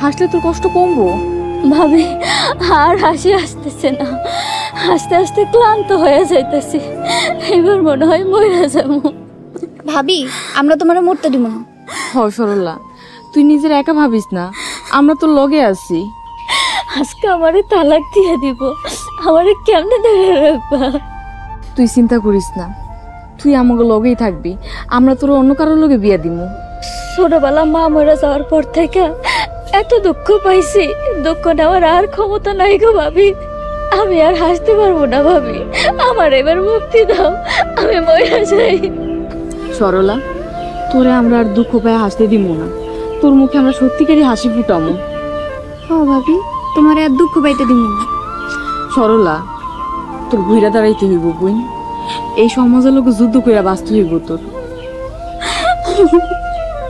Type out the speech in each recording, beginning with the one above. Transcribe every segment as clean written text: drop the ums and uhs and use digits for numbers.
হাসলে তোর কষ্ট কমবো। ভাবি আর হাসি আসতেছে না, আস্তে আস্তে ক্লান্ত হয়ে যাইতেছি, এবার মনে হয় মরে যাবো। ভাবি আমরা তোমার মরতে দিব না। হ সরলা, তুই নিজের একা ভাবিস না, আমরা তো লগে আছি। আজকে আমারে তালাক দিয়ে দিব, আমারে কেমনে ধরে রাখবা? তুই চিন্তা করিস না, তুই আমাকে লগেই থাকবি, আমরা তোর অন্য কারোর লগে বিয়া দিব। ছোটবেলা মা মরে যাওয়ার পর থেকে এত দুঃখ পাইছি, দুঃখ নেওয়ার আর ক্ষমতা নাই গো ভাবি। আমি আর হাসতে পারবো না ভাবি, আমার এবার মুক্তি দাও, আমি মরে যাই। সরলা, তোরে আমরা আর দুঃখ পায় হাসতে দিব না, তোর মুখে আমরা সত্যিকারই হাসি ফুটামো। হ্যাঁ ভাবি, তোমার আর দুঃখ পাইতে দিব না। সরলা, তোর ঘুরা দাঁড়াইতে হইব বই, এই সমাজের লোক যুদ্ধ কইরা বাঁচতে হইব তোর।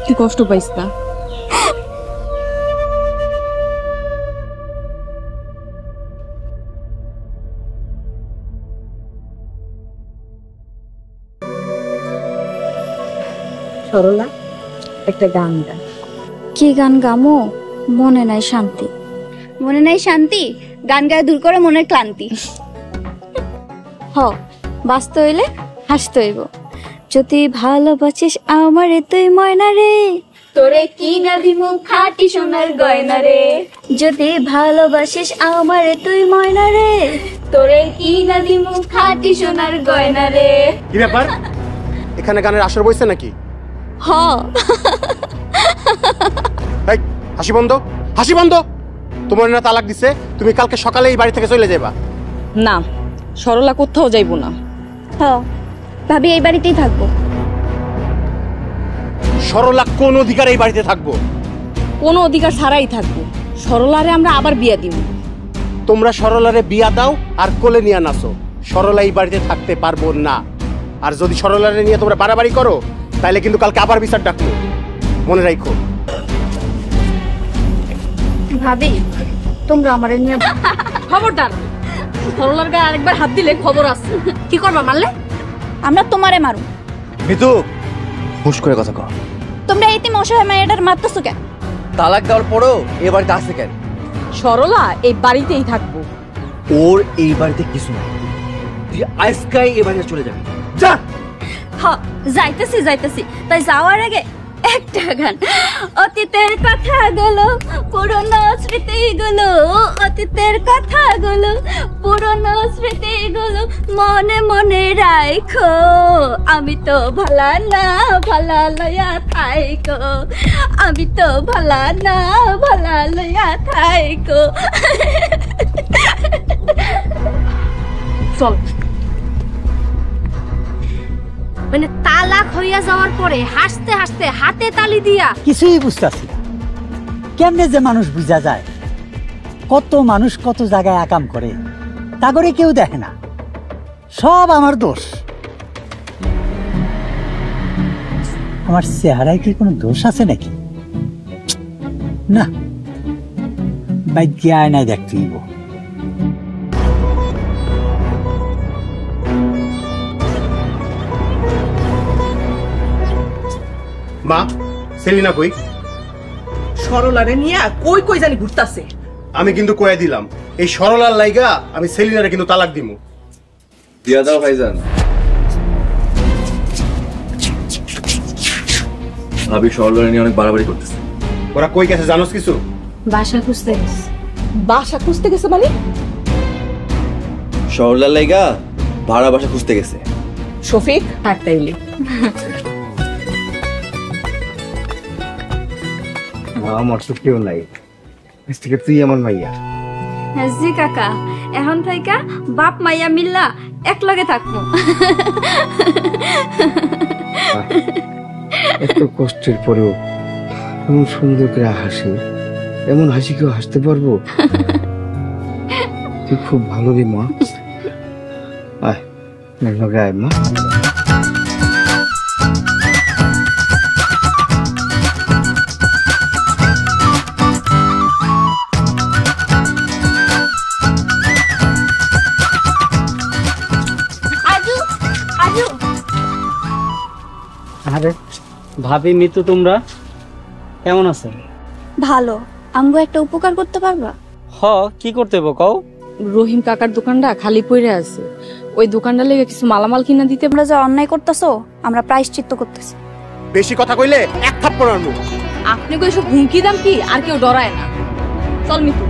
তুই কষ্ট পাইস না। সরলা, একটা গান গা। কি গান গামো? মনে নাই শান্তি। মনে নাই শান্তি? গান গায়ে দূর করে মনের ক্লান্তি। হ, বাঁচতে হইলে হাসতে হইব। যদি ভালোবাসিস আমারে তুই ময়না রে, তোরে কি না দিমু খাঁটি সোনার গয়না রে। যদি ভালোবাসিস আমারে তুই ময়না রে, তোরে কি না দিমু খাঁটি সোনার গয়না রে। কি ব্যাপার, এখানে গানের আসর বইছে নাকি? হ। এই হাসি বন্ধ, হাসি বন্ধ। তোমার না তালাক দিছে, তুমি কালকে সকালে এই বাড়ি থেকে চলে যাবা। না, সরলা কোথাও যাইব না। হ, ভাবি এই বাড়িতেই থাকবো। সরলা কোন অধিকার এই বাড়িতে থাকবো? কোনো অধিকার ছাড়াই থাকবো। সরলারে আমরা আবার বিয়া দিব। তোমরা সরলারে বিয়া দাও আর কোলে নিয়ে নাচো, সরলা এই বাড়িতে থাকতে পারবো না। আর যদি সরলারে নিয়ে তোমরা বাড়াবাড়ি করো, তাহলে কিন্তু কালকে আবার বিচার ডাকবো, মনে রাখো। ভাবি তোমরা আমারে নিয়ে খবরদার, সরলার গায়ে আরেকবার হাত দিলে খবর আছে। কি করবা মারলে? আমরা তোমারে মারু। মিতু, হুশ করে কথা কও। তোমরা এই অসহায় মেয়েটার মারতেছো কেন? তালাক দেওয়ার পরও এ বাড়িতে আসছে কেন? সরলা এই বাড়িতেই থাকবো। ওর এই বাড়িতে কিছু না, তুই আজকাই এ বাড়িতে চলে যাবি। যা। হ্যাঁ যাইতেছি যাইতেছি, তাই যাওয়ার আগে একটা গান। অতীতের কথাগুলো পুরনো স্মৃতিগুলো, অতীতের কথাগুলো পুরনো স্মৃতিগুলো মনে মনে রাখো। আমি তো ভালা না ভালা লয়া থাইকো, আমি তো ভালা না ভালা লয়া থাইকো। চল। মানে তালাক হইয়া যাওয়ার পরে হাসতে হাসতে হাতে তালি দিয়া কিছুই বুঝতেছি না, কেমনে যে মানুষ বুঝা যায়। কত মানুষ কত জায়গায় আকাম করে, তা করে কেউ দেখে না। সব আমার দোষ। আমার চেহারায় কি কোনো দোষ আছে নাকি? না, ভাগ্যে আয়নায় দেখতে হইব। মা, সেলিনা কই? সরলারে নিয়ে কই কই জানি ঘুরতাছে। আমি কিন্তু কয়ে দিলাম, এই সরলার লাইগা আমি সেলিনারে কিন্তু তালাক দিমু। দিয়া দাও ভাইজান। ভাবি সরলারে নিয়ে অনেক বাড়াবাড়ি করতেছে। ওরা কই গেছে জানোস কিছু? বাসা খুঁজতে গেছে। বাসা খুঁজতে গেছে মানে? সরলার লাইগা ভাড়া বাসা খুঁজতে গেছে। শফিক থাক তাইলে। আমার তো কেউ নাই, তুই আমার মাইয়া। হ্যাঁ জি কাকা, এখন থেকে বাপ মাইয়া মিল্লা এক লগে থাকবো। এত কষ্টের পরেও এমন সুন্দর করে হাসি, এমন হাসি কেউ হাসতে পারবো? তুই খুব ভালো রে মা। আয় লগে আয় মা। আরে ভাবি মিতু, তোমরা কেমন আছো? ভালো। আমগো একটা উপকার করতে পারবা? কি করতে হইব কও? রহিম কাকার দোকানটা খালি পড়ে আছে, ওই দোকানটা লেগে কিছু মালামাল কিনা দিতে। তোমরা যে অন্যায় করতেছো আমরা প্রায়শ্চিত্ত করতেছি। বেশি কথা কইলে এক থাপ্পড় মারমু। আপনি কই সব হুমকি দাম কি আর কেউ ডরায় না। চল মিতু।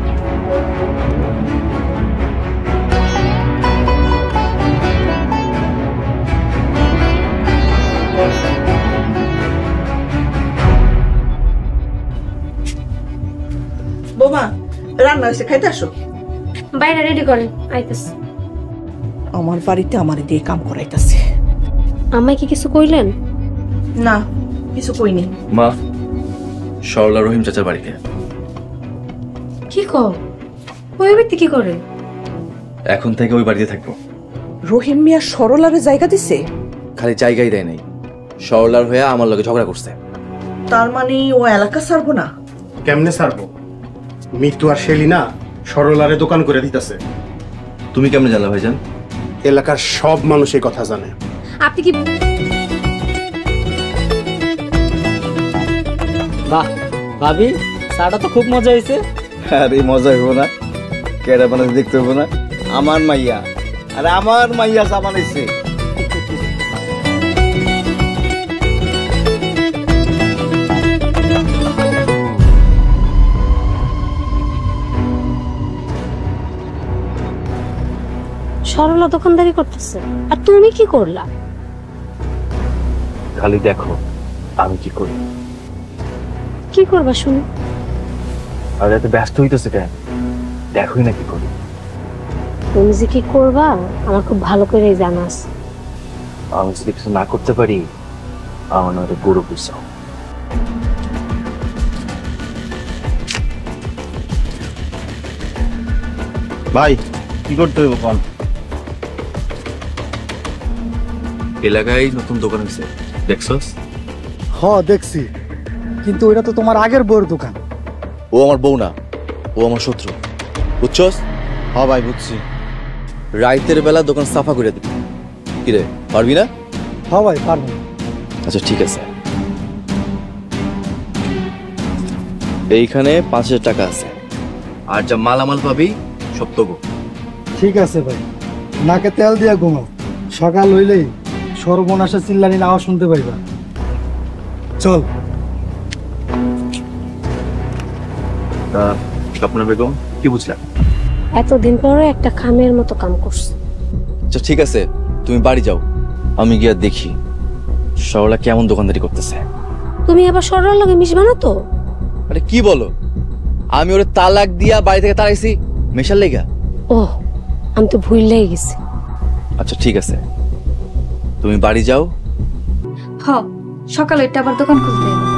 বোমা রান্না হয়েছে, খাইতে আসো। বাইরে রেডি করেন, আইতাছি। আমার বাড়িতে আমার দিয়ে কাম করাইতাছে। আমায় কি কিছু কইলেন? না, কিছু কইনি। মা, সরলা রহিম চাচার বাড়িতে। কি কও? ওই ব্যক্তি কি করে? এখন থেকে ওই বাড়িতে থাকবো। রহিম মিয়া সরলারে জায়গা দিছে? খালি জায়গাই দেয় নাই, সরলার হয়ে আমার লগে ঝগড়া করছে। তার মানে ও এলাকা ছাড়বো না? কেমনে ছাড়বো? মিতু আর শেলিনা সরলারে দোকান করে দিতেছে। তুমি কেমনে জানলা ভাইজান? এলাকার সব মানুষ এই কথা জানে। আপনি কি বাহ ভাবি, চাটা তো খুব মজা হয়েছে। আরে মজা হইব না? কেডা বানাতে দেখতে হইব না? আমার মাইয়া, আরে আমার মাইয়া চা বানাইছে। সরলা দোকানদারি করতেছে আর তুমি কি করলা? খালি দেখো আমি কি করি। কি করবা শুনি? আর এত ব্যস্ত হইতেছে কেন? দেখোই না কি করি। তুমি যে কি করবা আমার খুব ভালো করে জানা আছে। আমি যদি কিছু না করতে পারি আমার নয় গরু বুঝাও। ভাই কি করতে হইব কোন? এলাকায় নতুন দোকান হয়েছে, দেখছস? দেখছি, কিন্তু ওইটা তো তোমার আগের বউর দোকান। ও আমার বউ না, ও আমার শত্রু, বুঝছস? ভাই বুঝছি। রাইতের বেলা দোকান সাফা করে দিবি। কিরে, পারবি না? ভাই পারবো। আচ্ছা ঠিক আছে, এইখানে 5,000 টাকা আছে, আর যা মালামাল পাবি সব তো গো। ঠিক আছে ভাই, নাকে তেল দিয়া ঘুমাও, সকাল হইলেই সর্বনাশা চিল্লানির আওয়াজ শুনতে পাইবা। চল। স্বপ্না বেগম, কি বুঝলা? এতদিন পরে একটা খামের মতো কাম করছে। আচ্ছা ঠিক আছে, তুমি বাড়ি যাও, আমি গিয়ে দেখি সরলা কেমন দোকানদারি করতেছে। তুমি আবার সরলার লগে মিশবা না তো? আরে কি বলো, আমি ওরে তালাক দিয়া বাড়ি থেকে তাড়াইছি মেশার লেগা? ও, আমি তো ভুললেই গেছি। আচ্ছা ঠিক আছে, তুমি বাড়ি যাও। সকালে এটা আবার দোকান খুলতে হবে।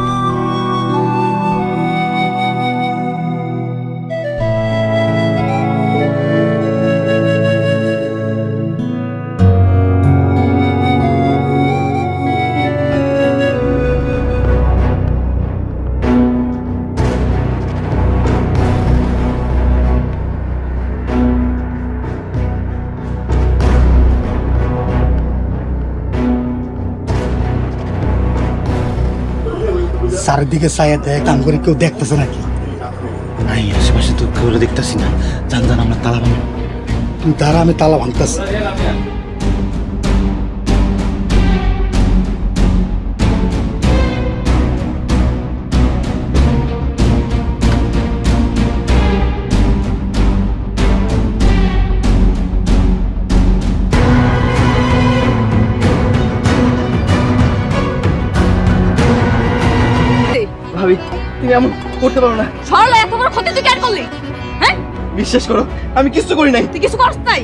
চারিদিকে চাইয়া দেয়, কাম করে কেউ দেখতেছে নাকি? নাই, আশেপাশে তো কেউ দেখতেছি না। জান আমরা তালা ভাঙ। তুই দাঁড়া, আমি তালা ভাঙতেছি। ভাবি, তুমি এমন করতে পারো না। সরলা এত বড় ক্ষতি তুই কেন করলি? হ্যাঁ, বিশ্বাস করো আমি কিছু করি নাই। তুই কিছু করছ নাই?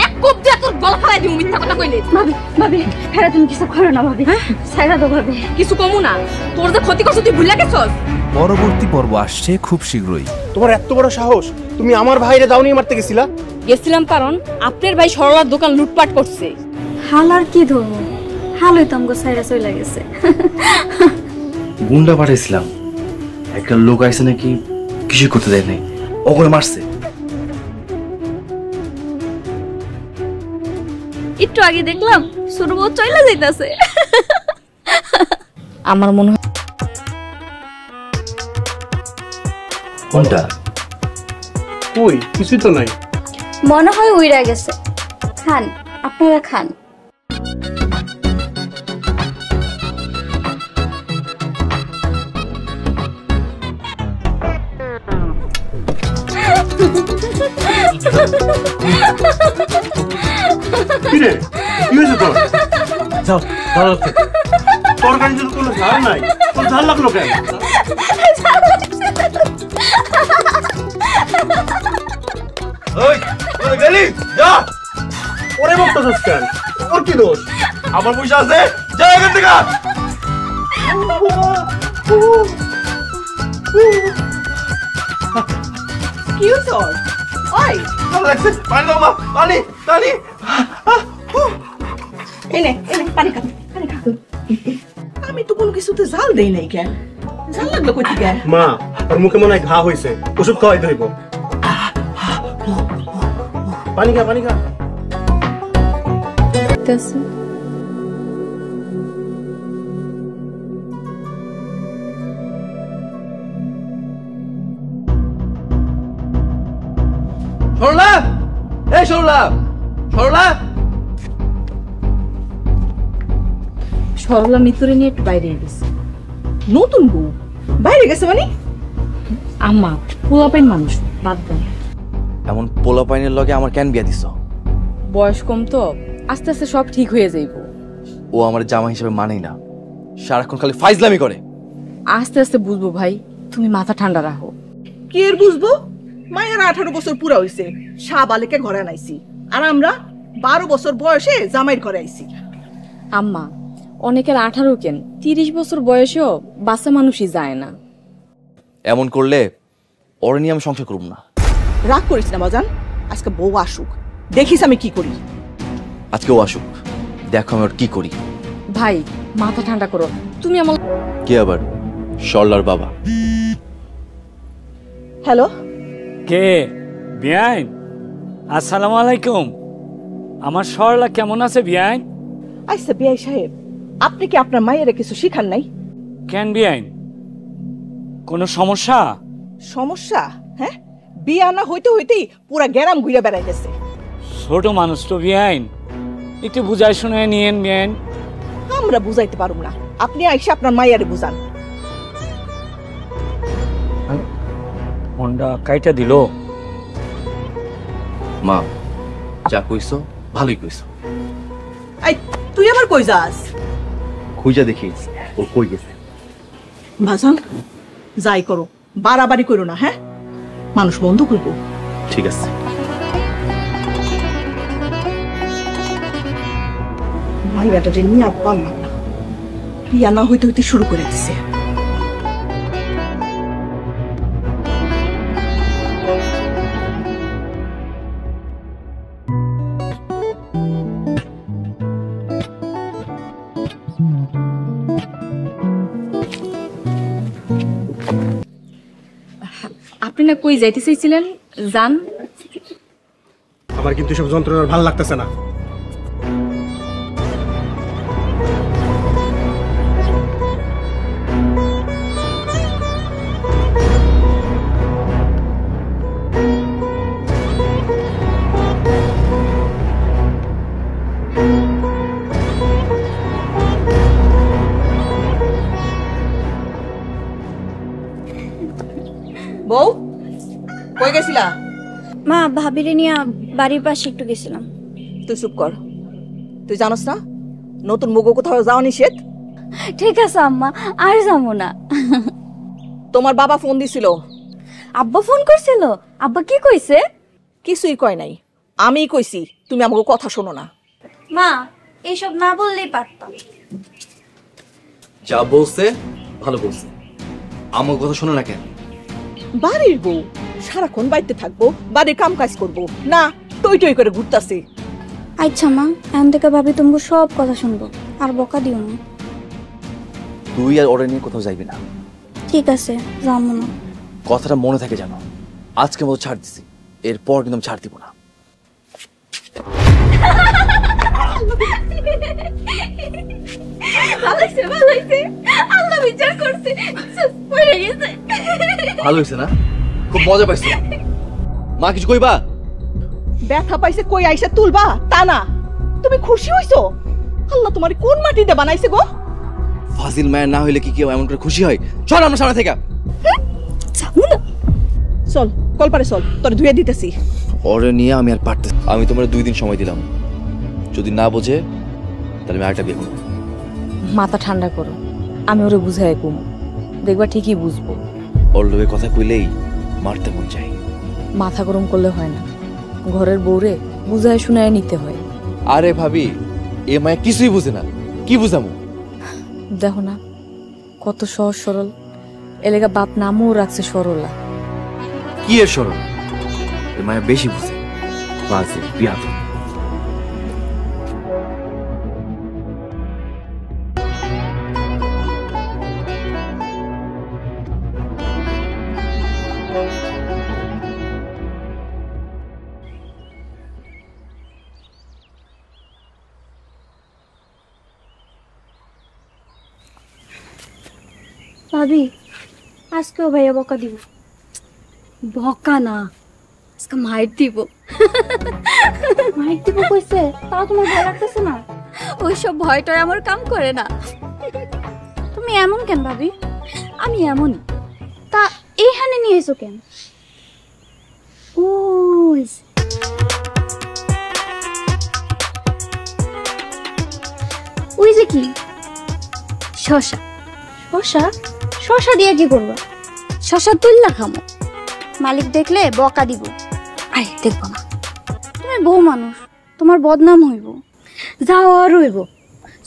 এক কোপ দিয়ে তোর গলা ফালাই দিমু মিথ্যা কথা কইলি। ভাবি হ্যাঁ, তুমি কিছু করো না ভাবি, ছাইরা দাও ভাবি। কিছু কমু না, তোর যে ক্ষতি করছ তুই ভুলে গেছস। পরবর্তী পর্ব আসছে খুব শীঘ্রই। তোমার এত বড় সাহস, তুমি আমার ভাইরে দাও নিয়ে মারতে গেছিলা? গেছিলাম কারণ আপনার ভাই সরলার দোকান লুটপাট করছে। হাল আর কি ধরবো, হালই তো আমগো ছাইরা চলে গেছে। গুন্ডা পাঠাইছিলাম, একটা লোক আইছে নাকি কিছু করতে দেয় নাই, ওগুলো মারছে। একটু আগে দেখলাম ছোট বউ চলে যাইতাছে। আমার মনে হয় কোনটা? কই কিছুই তো নাই। মনে হয় উইরা গেছে। খান, আপনারা খান। কিরে কি হয়েছে তোর? যাও ভালো লাগছে। তরকারি তো কোনো ঝাল নাই, তোর ঝাল লাগলো কেন? ওই ওই গেলি যা। ওরে বকতেছিস কেন? ওর কি দোষ? আমার পয়সা আছে, যা এখান থেকে। কি হইছে ওর? ওই ভালো লাগছে। পানি দাও মা, পানি পানি। এনে এনে পানি খা, পানি খা। আমি তো কোনো কিছুতে ঝাল দেই নাই কেন? ঝাল লাগলো কই থেকে? মা ওর মুখে মনে হয় ঘা হয়েছে, ওষুধ খাওয়াইতে হইব। পানি খা, পানি খা। সরলা, এই সরলা, সরলা। সরলা মিতুরে নিয়ে একটু বাইরে গেছে। নতুন বউ বাইরে গেছে মানে? আম্মা পোলাপাইন মানুষ, বাদ দেন। এমন পোলা পাইনের লগে আমার কেন বিয়া দিছ? বয়স কম তো, আস্তে আস্তে সব ঠিক হয়ে যাইব। ও আমার জামা হিসেবে মানেই না, সারাক্ষণ খালি ফাইজলামি করে। আস্তে আস্তে বুঝবো ভাই, তুমি মাথা ঠান্ডা রাখো। কি এর বুঝবো? মায়ের 18 বছর পুরা হইছে, শাহবালেকে ঘরে আনাইছি, আর আমরা 12 বছর বয়সে জামাইয়ের ঘরে আইছি। আম্মা অনেকের 18 কেন 30 বছর বয়সেও বাচ্চা মানুষই যায় না। এমন করলে ওরে নিয়ে আমি সংসার করব না। রাগ করিস না বাজান, আজকে বউ আসুক, দেখিস আমি কি করি। আজকে ও আসুক, দেখো আমি ওর কি করি। ভাই মাথা ঠান্ডা করো, তুমি আমার। কে আবার? সরলার বাবা। হ্যালো, কে? বিয়াইন, আসসালামু আলাইকুম। আমার সরলা কেমন আছে বিয়াইন? আচ্ছা বিআই সাহেব, আপনি কি আপনার মায়ের কিছু শিখান নাই? কেন বিয়াইন, কোনো সমস্যা? সমস্যা? হ্যাঁ, বিয়া না হইতে হইতেই পুরা গ্যারাম ঘুরে বেড়াই গেছে। ছোট মানুষ তো বিয়াইন, একটু বুঝাই শুনে নিয়েন বিয়াইন। আমরা বুঝাইতে পারুম না, আপনি আইসা আপনার মাইয়ারে বুঝান। ফোনটা কাইটা দিল। মা যা কইছো ভালোই কইছো। আই তুই আবার কই যাস? খুঁজা দেখিস ও কই গেছে। ভাজন যাই করো, বাড়াবাড়ি করো না, হ্যাঁ মানুষ বন্ধ করবো। ঠিক আছে। মাইয়াটা যে নিয়ে আর পারলাম না, বিয়া না হইতে হইতে শুরু করে দিছে। আপনি না কই যাইতে চাইছিলেন, যান। আমার কিন্তু সব যন্ত্রণার ভাল লাগতেছে না। বউ কই গেছিলা? মা ভাবিরে নিয়ে বাড়ির পাশে একটু গেছিলাম। তুই চুপ কর, তুই জানোস না নতুন মুগো কোথাও যাওয়া নিষেধ। ঠিক আছে আম্মা, আর যাবো না। তোমার বাবা ফোন দিছিল। আব্বা ফোন করছিল? আব্বা কি কইছে? কিছুই কয় নাই, আমিই কইছি তুমি আমাকে কথা শোনো না। মা এইসব না বললেই পারতাম। যা বলছে ভালো বলছে, আমার কথা শোনো না কেন? বাড়ির বউ সারাক্ষণ বাড়িতে থাকবো, বাড়ির কাম কাজ করবো না, টই টই করে ঘুরতাছে। আচ্ছা মা, এখন থেকে ভাবি তোমাকে সব কথা শুনবো, আর বকা দিও না। তুই আর ওরে নিয়ে কোথাও যাইবি না। ঠিক আছে, যাবো না। কথাটা মনে থাকে জানো, আজকে মতো ছাড় দিছি, এরপর কিন্তু আমি ছাড় দিব না। আল্লাহ বিচার করছে, পড়ে গেছে। ভালো হয়েছে না? খুব মজা পাইছো। মা কিছু কইবা? ব্যথা পাইছে কই আইসা তুলবা তা না, তুমি খুশি হইছো? আল্লাহ তোমার কোন মাটিতে বানাইছে গো? ফাজিল মায়ের না হইলে কি কেউ এমন করে খুশি হয়? চল আমরা সামনে থেকে। চল কলপারে চল, তোর ধুয়ে দিতেছি। ওরে নিয়ে আমি আর পারতে, আমি তোমার 2 দিন সময় দিলাম, যদি না বোঝে তাহলে আমি আরেকটা বিয়ে করবো। মাথা ঠান্ডা করো, আমি ওরে বুঝাই কম, দেখবা ঠিকই বুঝবো। ওর লোকের কথা কইলেই মারতে মন চাই। মাথা গরম করলে হয় না, ঘরের বউরে বুঝায় শুনায় নিতে হয়। আরে ভাবি, এ মায়ে কিছুই বুঝে না, কি বুঝামু? দেখো না কত সহজ সরল, এলাকা বাপ নামও রাখছে সরলা। কি এর সরল? এ মায়া বেশি বুঝে, বাজে বিয়া। ভাবি আজকেও ভাইয়া বকা দিব? বকা না, আজকে মাইর দিব। মাইর দিব কইছে, তাও তোমার ভয় লাগতেছে না? ওইসব ভয়টাই আমার কাম করে না। তুমি এমন কেন ভাবি? আমি এমনই। তা এইখানে নিয়ে এসো কেন? ওই যে কি শশা। শশা? শশা দিয়ে কি করবো? শশা তুললা খামো, মালিক দেখলে বকা দিব। আরে দেখবো না, তুমি বউ মানুষ, তোমার বদনাম হইব। যাও আর হইব,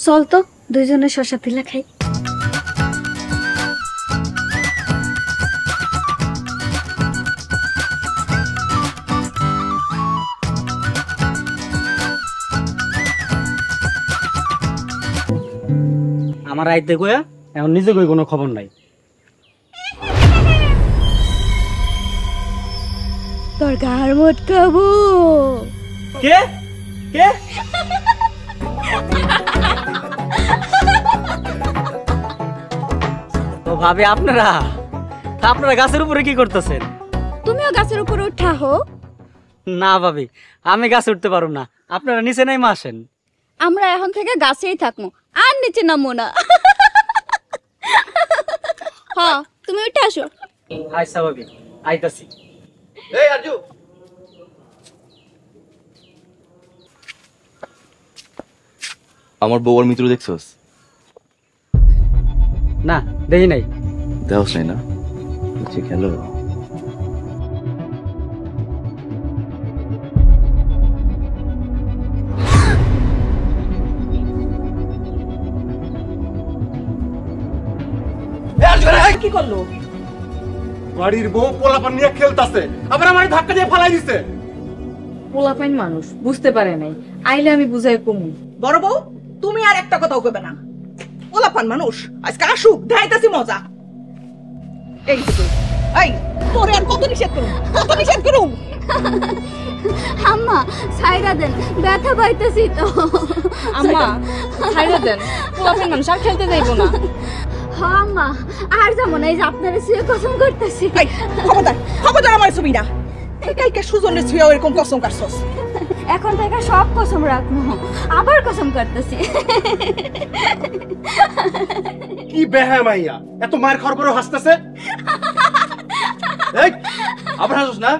চল তো দুইজনে শশা তুলা খাই। আমার আইতে কইয়া এখন নিজে কই কোনো খবর নাই। তোর গার মোটকাবো। কে কে? ও ভাবি, আপনারা আপনারা গাছের উপরে কি করতেছেন? তুমিও গাছের উপরে উঠা হো? না ভাবি, আমি গাছে উঠতে পারব না, আপনারা নিচে নাইমা আসেন। আমরা এখন থেকে গাছেই থাকবো, আর নিচে নামবো না। হ্যাঁ তুমি উঠে আসো। আচ্ছা ভাবি, আইতাছি। এই আরজু, আমার বউর মিত্র দেখছস? না দেখি নাই। দেওস নাই না? আচ্ছা খেলো। কি করলো? বাড়ির বউ পোলাপান নিয়ে খেলতাছে, আবার আমারে ধাক্কা দিয়ে ফালাই দিছে। পোলাপাইন মানুষ বুঝতে পারে নাই, আইলে আমি বুঝাই কমু। বড় বউ তুমি আর একটা কথাও কইবে না। পোলাপান মানুষ, আজকে আসুক, দেখাইতাছি মজা। এই তো এই তোরে আর কত নিষেধ করুম, কত নিষেধ করুম। আম্মা ছাইরা দেন, ব্যথা পাইতেছি তো। আম্মা ছাইরা দেন, পোলাপাইন মানুষ আর খেলতে যাইবো না। হ্যাঁ আম্মা, আর যেমন এই যে আপনারা শুয়ে কসম করতেছি। খবরদার খবরদার আমার ছবি না। কাইকা সুজনের ছুঁয়া এরকম কসম কাটছস? এখন থেকে সব কসম রাখবো, আবার কসম করতেছি। কি বেহা মাইয়া, এত মার খাওয়ার পরেও হাসতেছে। এই আবার হাসছ না?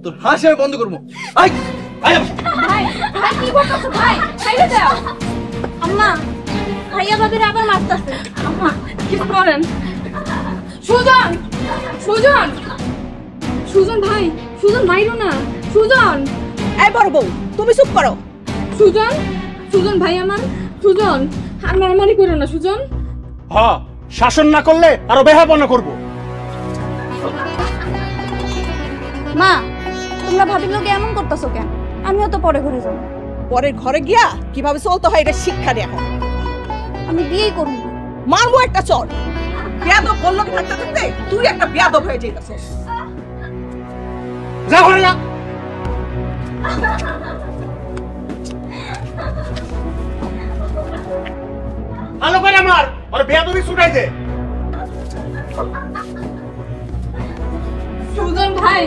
তোর হাসি আমি বন্ধ করবো। আই আই ভাই ভাই কি করতেছ ভাই? ছাইরা দাও। আম্মা ভাইয়া ভাবির আবার মারতাছে। আম্মা কি করেন? সুজন, সুজন, সুজন ভাই, সুজন মাইরো না, সুজন। এই বড় বউ তুমি চুপ করো। সুজন, সুজন ভাই আমার, সুজন আর মারামারি করো না সুজন। হ্যাঁ, শাসন না করলে আরো বেহাপনা করব। মা তোমরা ভাবির লোকে এমন করতেছো কেন? আমিও তো পরে ঘরে যাব। পরের ঘরে গিয়া কিভাবে চলতে হয় এটা শিক্ষা দেয়া হয়। আমি বিয়েই করব না। মারবো একটা চর। বেয়াদব বললো কি থাকতে থাকতে তুই একটা বেয়াদব হয়ে যাইতাছস। যা ঘরে যা। ভালো করে মার, আর বেয়াদবি ছুটাই দে। সুজন হাই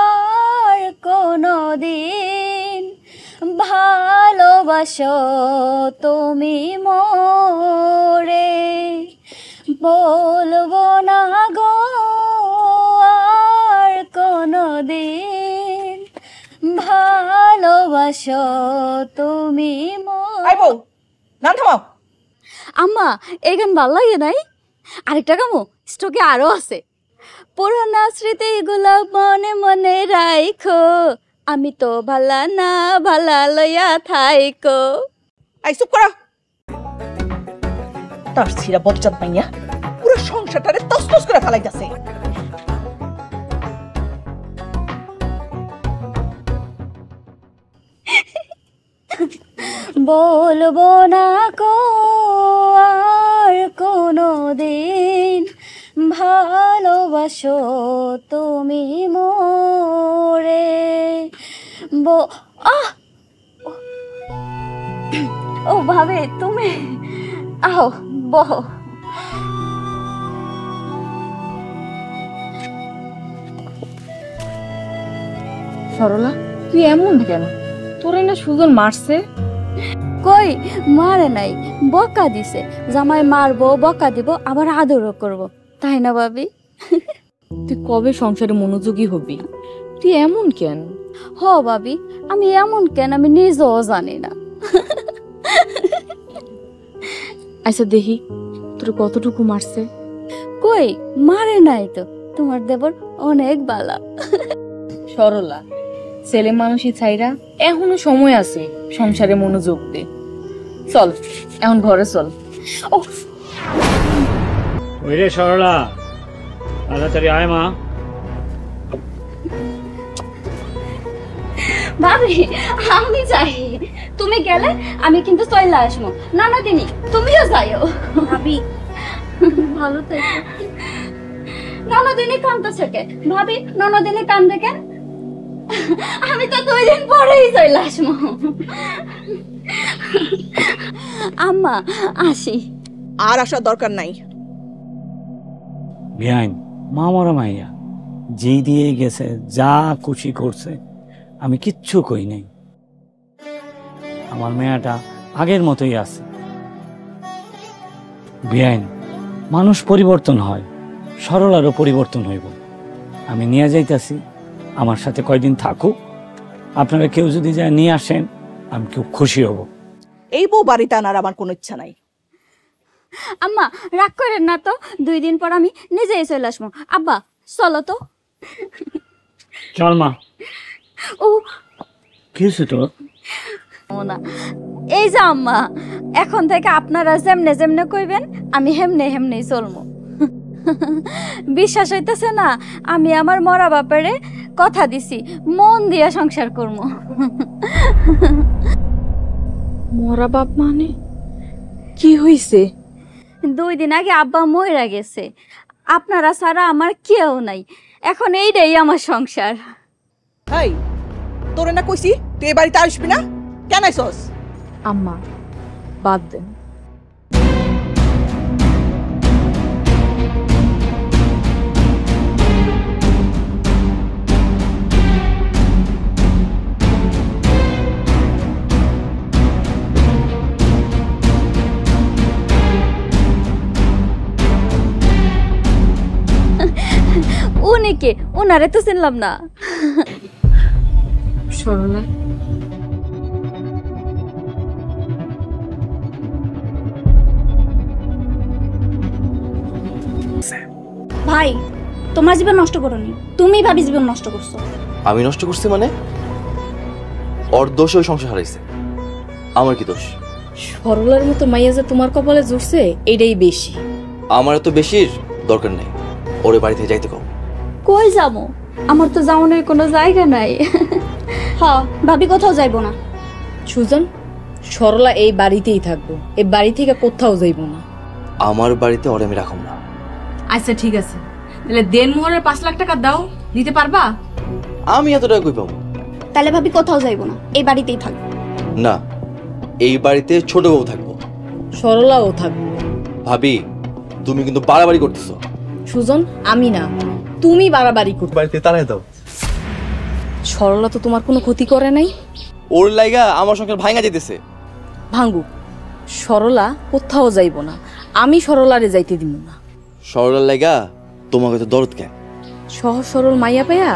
আর কোনদিন ভালোবাসো তুমি মোরে, বলবো না গো আর কোনদিন ভালোবাসো তুমি আই বউ গান থামাও। আম্মা এই গান ভাল লাগে নাই? আরেকটা গামো, স্টকে আরো আছে। পুরানা স্মৃতিগুলো মনে মনে রাইখো, আমি তো ভালা না ভালা লইয়া থাইকো। আই চুপ করা। তার ছিড়া বজ্জাত মাইয়া পুরো সংসারটারে তছনছ করে ফেলাইতাছে। বলবো না কো আর কোনদিন ভালোবাসো তুমি মোরে, ও ভাবে তুমি আও বহ। সরলা তুই এমন কেন? তোরে না সুজন মারছে? কই মারে নাই, বকা দিছে। জামাই মারবো, বকা দিব, আবার আদরও করব, তাই না ভাবি? তুই কবে সংসারে মনোযোগী হবি? তুই এমন কেন? হ ভাবি, আমি এমন কেন আমি নিজেও জানি না। আচ্ছা দেখি তোর কতটুকু মারছে? কই মারে নাই তো, তোমার দেবর অনেক বালা। সরলা ছেলে মানুষই ছাইরা এখনো সময় আছে সংসারে মনোযোগ দে। চল এখন ঘরে চল। ওই রে সরলা, তাড়াতাড়ি আয় মা। ভাবি আমি যাই, তুমি গেলে আমি কিন্তু চলে আসবো। নানা দিনি তুমিও যাইও। ভাবি ভালো থেকো। ননদিনী কান্দতেছে কে? ভাবি ননদিনী কান্দে কেন? আমি তো 2 দিন পরেই চলে আসবো। আম্মা আসি। আর আসার দরকার নাই। বিয়াইন মা মরা মাইয়া যে দিয়ে গেছে, যা খুশি করছে, আমি কিচ্ছু কই নাই। আমার মেয়েটা আগের মতোই আছে। বিয়াইন মানুষ পরিবর্তন হয়, সরলারও পরিবর্তন হইব। আমি নিয়ে যাইতাছি, আমার সাথে কয়দিন থাকুক। আপনারা কেউ যদি যায় নিয়ে আসেন, আমি খুব খুশি হব। এই বউ বাড়িতে আনার আমার কোনো ইচ্ছা নাই। আম্মা রাগ করেন না তো, 2 দিন পর আমি নিজেই চলে আসবো। আব্বা চলো তো। চল মা। ও কিছু তো না, এই যে আম্মা, এখন থেকে আপনারা যেমনে যেমনে কইবেন আমি হেমনে হেমনেই চলবো। বিশ্বাস হইতেছে না? আমি আমার মরা বাপারে কথা দিছি, মন দিয়া সংসার করবো। মরা বাপ মানে কি হইছে? 2 দিন আগে আব্বা মইরা গেছে, আপনারা ছাড়া আমার কেউ নাই, এখন এইটাই আমার সংসার। হাই তোরে না কইছি তুই এই বাড়িতে আসবি না, কেন আইছস? আম্মা বাদ দেন। উনি কে? ওনারে তো চিনলাম না। সরলা ভাই তোমার জীবন নষ্ট করোনি, তুমি ভাবি জীবন নষ্ট করছো। আমি নষ্ট করছি মানে? ওর দোষ, ওই সংসার হারাইছে, আমার কি দোষ? সরলার মতো মাইয়া যে তোমার কপালে জুড়ছে এটাই বেশি। আমার এত বেশির দরকার নেই, ওরে বাড়ি থেকে যাইতে কও। কই যাবো? আমার তো যাওয়ানোর কোনো জায়গা নাই। হ্যাঁ ভাবি কোথাও যাইবো না। সুজন সরলা এই বাড়িতেই থাকবো, এই বাড়ি থেকে কোথাও যাইবো না। আমার বাড়িতে ওরে আমি রাখুম না। আচ্ছা ঠিক আছে, তাহলে দেনমোহরের 5 লাখ টাকা দাও, দিতে পারবা? আমি এত টাকা কই পাবো? তাহলে ভাবি কোথাও যাইবো না, এই বাড়িতেই থাকবো। না, এই বাড়িতে ছোট বউ থাকবো। সরলাও থাকবো। ভাবি, তুমি কিন্তু বাড়াবাড়ি করতেছো। সুজন, আমি না, তুমি বাড়াবাড়ি করতে। বাড়িতে তাড়াই দাও। সরলা তো তোমার কোনো ক্ষতি করে নাই। ওর লাইগা আমার সংসার ভাঙা যেতেছে। ভাঙ্গু, সরলা কোথাও যাইব না, আমি সরলারে যাইতে দিব না। সরলার লাইগা তোমাকে তো দরদ কেন? সহজ সরল মাইয়া পাইয়া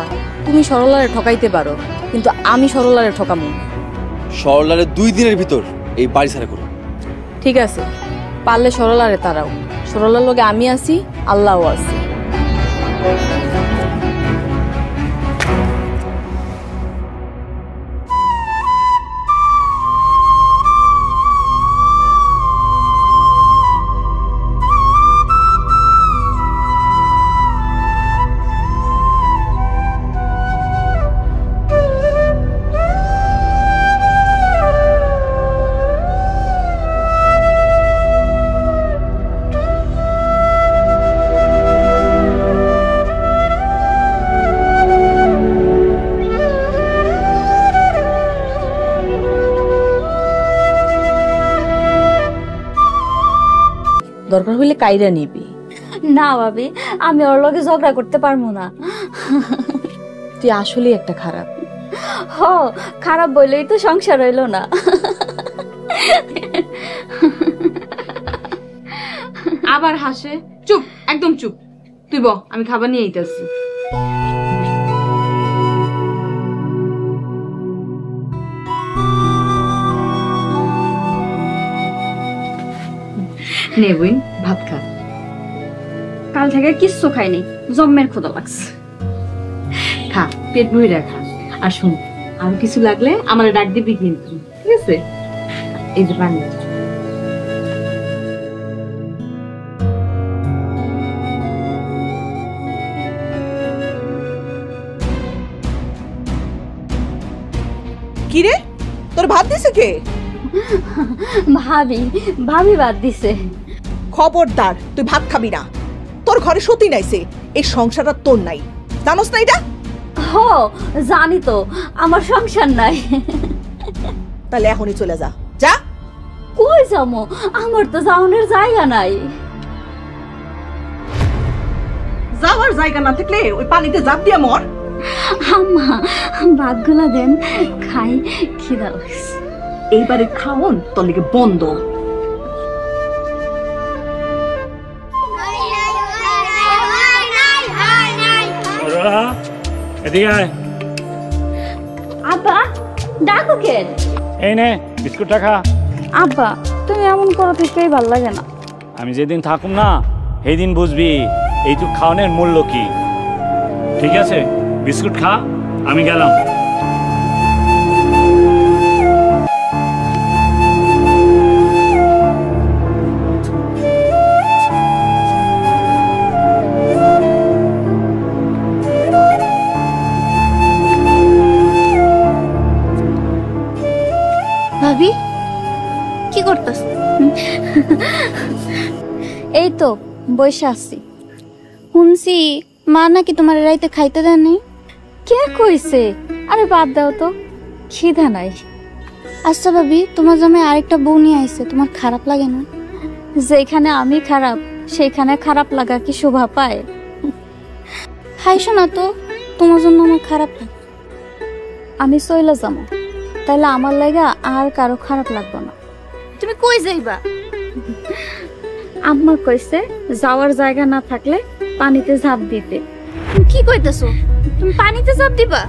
তুমি সরলারে ঠকাইতে পারো, কিন্তু আমি সরলারে ঠকামু না। সরলারে 2 দিনের ভিতর এই বাড়ি ছাড়া করো। ঠিক আছে, পারলে সরলারে তারাও। সরলার লগে আমি আছি, আল্লাহও আছে। দরকার হইলে কাইরা নিবি। না ভাবি, আমি ওর লগে ঝগড়া করতে পারবো না। তুই আসলেই একটা খারাপ। হ, খারাপ বলেই তো সংসার হইলো না। আবার হাসে। চুপ, একদম চুপ। তুই বল, আমি খাবার নিয়ে আইতাছি। নে বইন, ভাত খা। কাল থেকে কিচ্ছু খাইনি, জম্মের ক্ষুধা লাগছে। খা, পেট ভরে খা। আর শুন, আর কিছু লাগলে আমার ডাক দিবি কিন্তু, ঠিক আছে? এই যে পানি। কি রে, তোর ভাত দিছে কে? ভাবি, ভাবি ভাত দিছে। খবরদার, তুই ভাত খাবি না। তোর ঘরে সতী নাইছে, এই সংসারটা তোর নাই, জানোস না এটা? হ, জানি তো, আমার সংসার নাই। তাহলে এখনই চলে যা। যা। কই যাবো? আমার তো যাওয়ানোর জায়গা নাই। যাওয়ার জায়গা না থাকলে ওই পানিতে জাপ দিয়ে মর। আম্মা, ভাতগুলা দেন, খাই, খিদা লাগছে। এইবারে খাওন তোর লিগে বন্ধ। আব্বা, ডাকো কেন? এই নে বিস্কুটটা খা। আব্বা, তুমি এমন করো থেকেই ভাল লাগে না। আমি যেদিন থাকুম না সেই দিন বুঝবি এইটুক খাওয়ানোর মূল্য কি। ঠিক আছে, বিস্কুট খা, আমি গেলাম। ভাবি, কি করতেছ? এই তো বসে আছি। শুনছি মা নাকি তোমার রাইতে খাইতে দেন নাই। কে কইছে? আরে বাদ দাও তো, খিদা নাই। আচ্ছা ভাবি, তোমার জামাই আরেকটা বউ নিয়ে আইছে, তোমার খারাপ লাগে না? যেখানে আমি খারাপ সেখানে খারাপ লাগা কি শোভা পায়? খাইছো না তো, তোমার জন্য আমার খারাপ লাগে। আমি চইলা যাবো, তাইলে আমার লাগা আর কারো খারাপ লাগবে না। তুমি কই যাইবা? আম্মা কইছে যাওয়ার জায়গা না থাকলে পানিতে ঝাঁপ দিতে। তুমি কি কইতেছো? তুমি পানিতে ঝাঁপ দিবা?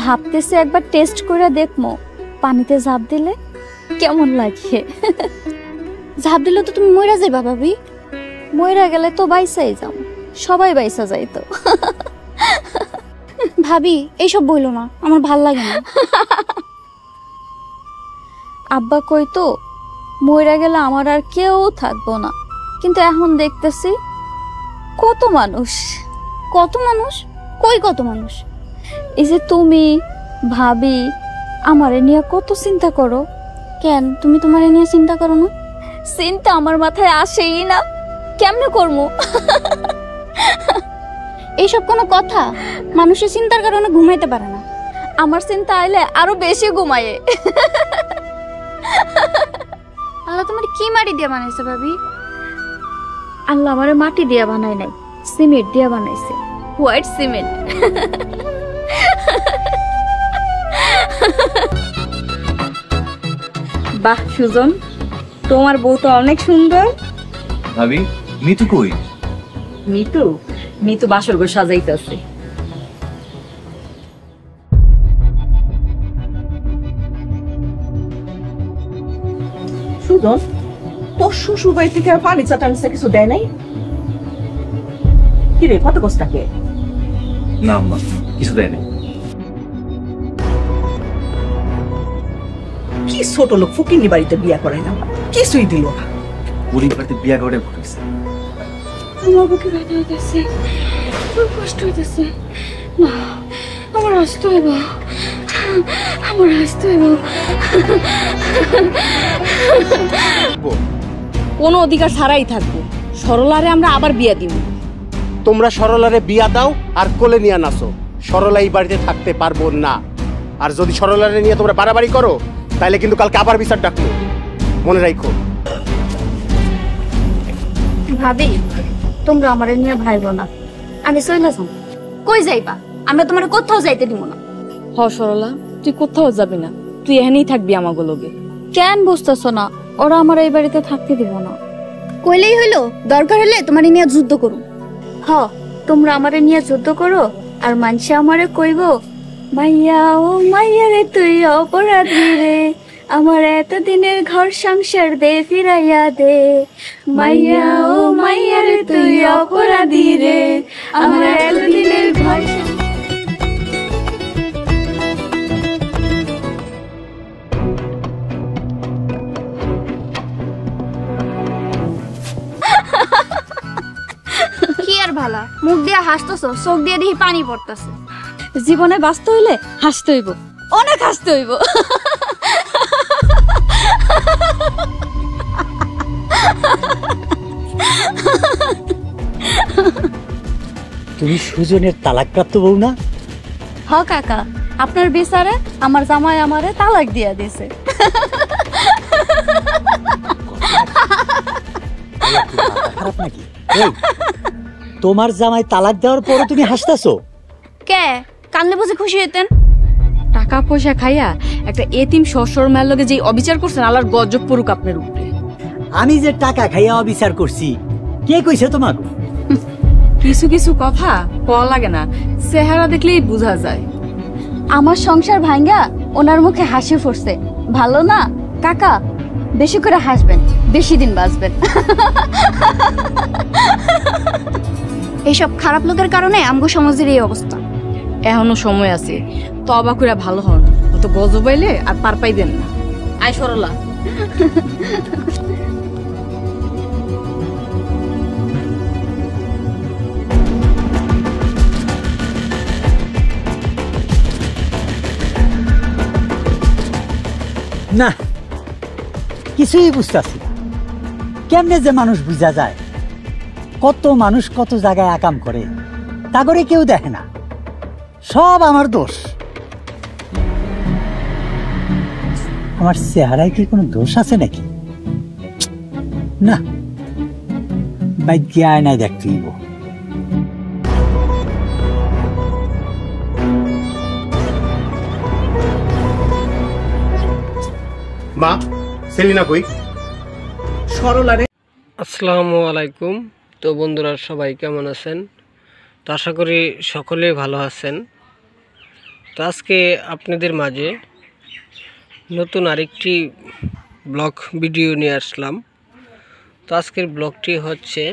ভাবতেছে একবার টেস্ট করে দেখমো পানিতে ঝাঁপ দিলে কেমন লাগে। ঝাঁপ দিলে তো তুমি মইরা যাইবা ভাবি। মইরা গেলে তো বাইসাই যাও, সবাই বাইসা যাইতো। ভাবি এইসব বইলো না, আমার ভাল লাগে না। আব্বা কইতো মইরা গেলে আমার আর কেউ থাকবো না, কিন্তু এখন দেখতেছি কত মানুষ। কত মানুষ? কই কত মানুষ? এই যে তুমি, ভাবি, আমারে নিয়ে কত চিন্তা করো। কেন তুমি তোমারে নিয়ে চিন্তা করো না? চিন্তা আমার মাথায় আসেই না, কেমনে করবো? এইসব কোনো কথা? মানুষের চিন্তার কারণে ঘুমাইতে পারে না। আমার চিন্তা আইলে আরো বেশি ঘুমায়ে। তোমার কি মাটি দিয়ে বানাইছে ভাবি? আল্লাহ আমারে মাটি দিয়া বানাই নাই, সিমেন্ট দিয়া বানাইছে, হোয়াইট সিমেন্ট। বাহ সুজন, তোমার বউ তো অনেক সুন্দর। ভাবি মিতু কই? মিতু মিতু বাসর ঘর সাজাইতেছে। সুজন, তোর শ্বশুর বাড়ি থেকে ফার্নিচার টার্নিচার কিছু দেয় নাই? কি রে, কত কষ্টাকে? না আম্মা, কিছু দেয় নাই। কি ছোট লোক ফকিনি বাড়িতে বিয়া করাই না, কিছুই দিল না। গরিব বাড়িতে বিয়া করে ঘটেছে। আমার বুকে ব্যথা হইতেছে, খুব কষ্ট হইতেছে। না, আমার হাসতে হইব, আমার হাসতে হইব। কোনো অধিকার ছাড়াই থাকবো, সরলারে আমরা আবার বিয়া দিব। তোমরা সরলারে বিয়া দাও আর কোলে নিয়ে নাচো। সরলা এই বাড়িতে থাকতে পারবো না। আর যদি সরলারে নিয়ে তোমরা বাড়াবাড়ি করো তাহলে কিন্তু কালকে আবার বিচার ডাকবো, মনে রাখো। ভাবি, তোমরা আমারে নিয়ে ভাইবো না, আমি চলে যাম। কই যাইবা? আমরা তোমার কোথাও যাইতে দিব না। হ সরলা, তুই কোথাও যাবি না, তুই এখানেই থাকবি আমাগো লগে। কেন বুঝতেছ না? ওরা আমার এই বাড়িতে থাকতে দিব না। কইলেই হইলো, দরকার হলে তোমারে নিয়ে যুদ্ধ করুম। হ, তোমরা আমারে নিয়ে যুদ্ধ করো, আর মানুষে আমারে কইব, মাইয়া ও মাইয়া রে তুই অপরাধী রে, আমার এতদিনের ঘর সংসার দে ফিরাইয়া দে। মাইয়া ও মাইয়া রে তুই অপরাধী রে, আমার এতদিনের ঘর কি আর ভালা, মুখ দিয়ে হাসতেছ, চোখ দিয়ে দেখি পানি পড়তেছে। জীবনে বাঁচতে হইলে হাসতে হইব, অনেক হাসতে হইব। তুমি সুজনের তালাকপ্রাপ্ত বউ না? হ কাকা, আপনার বিচারে আমার জামাই আমারে তালাক দিয়া দিছে। খারাপ নাকি? এই, তোমার জামাই তালাক দেওয়ার পরও তুমি হাসতেছো? কে কানলে বুঝে খুশি হইতেন? টাকা পয়সা খাইয়া একটা এতিম শ্বশুর মায়ের লগে যে অবিচার করছেন, আল্লাহর গজব পড়ুক আপনার উপরে। আমি যে টাকা খাইয়া অবিচার করছি, কে কইছে তোমাকে? কিছু কিছু কথা কওয়া লাগে না, চেহারা দেখলেই বোঝা যায়। আমার সংসার ভাঙ্গা ওনার মুখে হাসি ফুটছে, ভালো না কাকা? বেশি করে হাসবেন, বেশি দিন বাঁচবেন। এইসব খারাপ লোকের কারণে আমগো সমাজের এই অবস্থা। এখনো সময় আছে, তবা করে ভালো হন, অত গজব পাইলে আর পার পাইবেন না। আয় সরলা। না, কিছুই বুঝতেছি না, কেমনে যে মানুষ বুঝা যায়। কত মানুষ কত জায়গায় আকাম করে, তা করে কেউ দেখে না। সব আমার দোষ। আমার চেহারায় কি কোনো দোষ আছে নাকি? না, ভাগ্যে আয়নায় দেখতে হইব। মা, সেলিনা কই? সরলারে আসসালামু আলাইকুম। তো বন্ধুরা সবাই কেমন আছেন? তো আশা করি সকলেই ভালো আছেন। তো আজকে আপনাদের মাঝে নতুন আরেকটি ব্লগ ভিডিও নিয়ে আসলাম। তো আজকের ব্লগটি হচ্ছে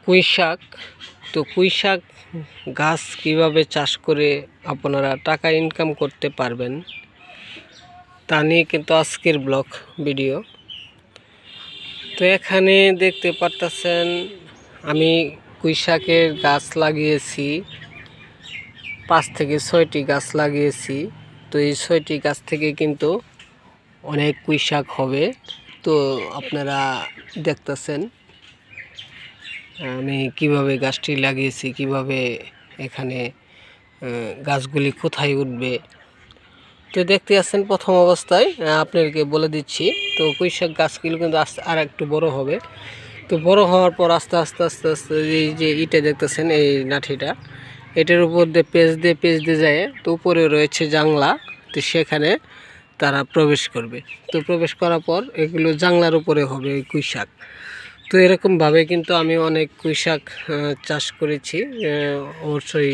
পুঁই শাক। তো পুঁই শাক গাছ কীভাবে চাষ করে আপনারা টাকা ইনকাম করতে পারবেন তা নিয়ে কিন্তু আজকের ব্লগ ভিডিও। তো এখানে দেখতে পারতেছেন আমি পুঁই শাকের গাছ লাগিয়েছি, 5 থেকে 6টি গাছ লাগিয়েছি। তো এই 6টি গাছ থেকে কিন্তু অনেক পুঁই শাক হবে। তো আপনারা দেখতেছেন আমি কিভাবে গাছটি লাগিয়েছি, কিভাবে এখানে গাছগুলি কোথায় উঠবে। তো দেখতে আসছেন প্রথম অবস্থায় আপনাদেরকে বলে দিচ্ছি। তো পুঁইশাক গাছগুলো কিন্তু আস্তে আর একটু বড় হবে। তো বড় হওয়ার পর আস্তে আস্তে আস্তে আস্তে এই যে ইটা দেখতেছেন, এই লাঠিটা, এটার উপর দিয়ে পেঁচ দিয়ে যায়, তো উপরে রয়েছে জাংলা, তো সেখানে তারা প্রবেশ করবে। তো প্রবেশ করার পর এগুলো জাংলার উপরে হবে এই পুঁইশাক। তো এরকমভাবে কিন্তু আমি অনেক পুঁইশাক চাষ করেছি, অবশ্যই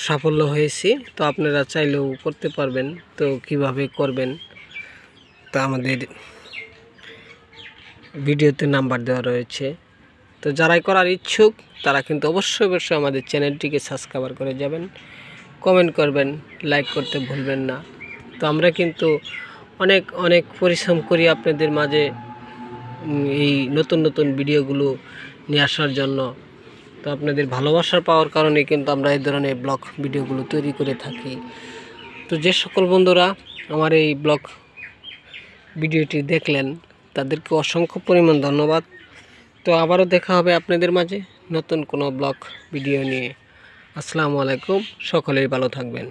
সাফল্য হয়েছি। তো আপনারা চাইলেও করতে পারবেন। তো কিভাবে করবেন, তা আমাদের ভিডিওতে নাম্বার দেওয়া রয়েছে। তো যারাই করার ইচ্ছুক তারা কিন্তু অবশ্যই অবশ্যই আমাদের চ্যানেলটিকে সাবস্ক্রাইব করে যাবেন, কমেন্ট করবেন, লাইক করতে ভুলবেন না। তো আমরা কিন্তু অনেক অনেক পরিশ্রম করি আপনাদের মাঝে এই নতুন নতুন ভিডিওগুলো নিয়ে আসার জন্য। তো আপনাদের ভালোবাসার পাওয়ার কারণে কিন্তু আমরা এই ধরনের ব্লগ ভিডিওগুলো তৈরি করে থাকি। তো যে সকল বন্ধুরা আমার এই ব্লগ ভিডিওটি দেখলেন তাদেরকে অসংখ্য পরিমাণ ধন্যবাদ। তো আবারও দেখা হবে আপনাদের মাঝে নতুন কোনো ব্লগ ভিডিও নিয়ে। আসসালামু আলাইকুম, সকলেই ভালো থাকবেন।